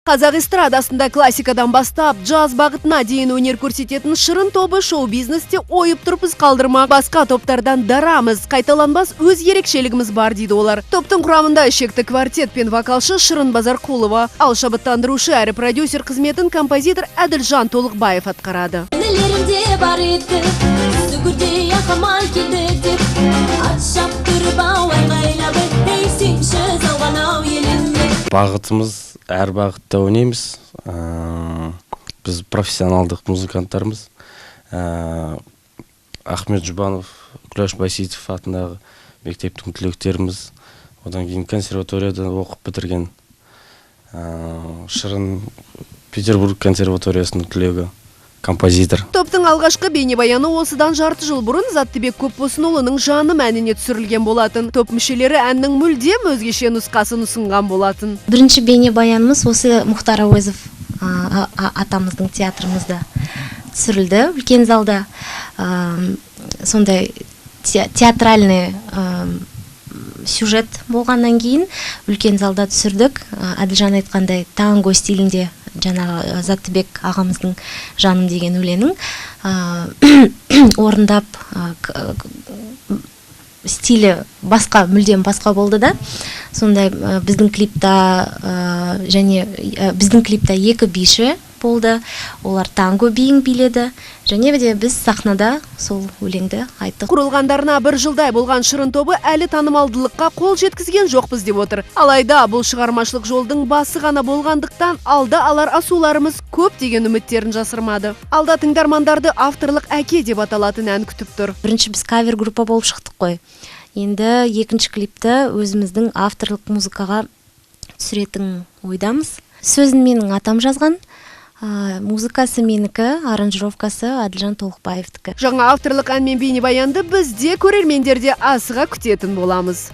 Қазақ эстрадасында классикадан бастап джаз бағытына дейін өнер көрсететін шырын тобы шоу-бизнесте ойып тұрпыз қалдырмақ. Басқа топтардан дарамыз, қайталанбас өз ерекшелігіміз бар дейді олар. Топтың құрамында ішекті квартет пен вокалшы Шырын Базарқұлова, ал шабыттандырушы әрі продюсер қызметін композитор Әділжан Толықбаев атқарады. Бағытымыз әр бағытта ойнаймыз. Біз профессионалдық музыканттармыз. Ахмет Жұбанов, Күләш Байсейітов атындағы мектептің түлектеріміз. Одан кейін консерваторияда оқып бітірген. Шырын Петербург консерваториясының түлегі. Композитор. Топтың алғашқы бейнебаяны осыдан жарты жыл бұрын Заттыбек Көпбосынұлының жаны мәніне түсірілген болатын. Топ мүшелері әннің мүлдем өзгеше нұсқасын ұсынған болатын. Бірінші бейнебаянымыз осы Мұхтар Әуезов атамыздың театрымызда түсірілді. Үлкен залда сондай театральный сюжет болғаннан кейін үлкен залда түсірдік. Әділжан айтқандай танго стилінде, жаңағы Заттыбек ағамыздың жаным деген өлеңін орындап, стилі мүлдем басқа болды да. Сондай біздің клипта екі биші болды. Олар танго биін биледі. Және біз сахнада сол өлеңді айттық. Құрылғандарына бір жылдай болған Шырын тобы әлі танымалдылыққа қол жеткізген жоқпыз деп отыр. Алайда бұл шығармашылық жолдың басы ғана болғандықтан алда алар асуларымыз көп деген үміттерін жасырмады. Алда тыңдармандарды авторлық әке деп аталатын ән күтіп тұр. Бірінші біз кавер группа болып шықтық қой. Енді екінші клипті өзіміздің авторлық музыкаға түсіретін ойдамыз. Сөзін менің атам жазған. Музыкасы менікі, аранжировкасы Әділжан Толықбаевтікі. Жаңа авторлық ән мен бейнебаянды бізде көрермендерде асыға күтетін боламыз.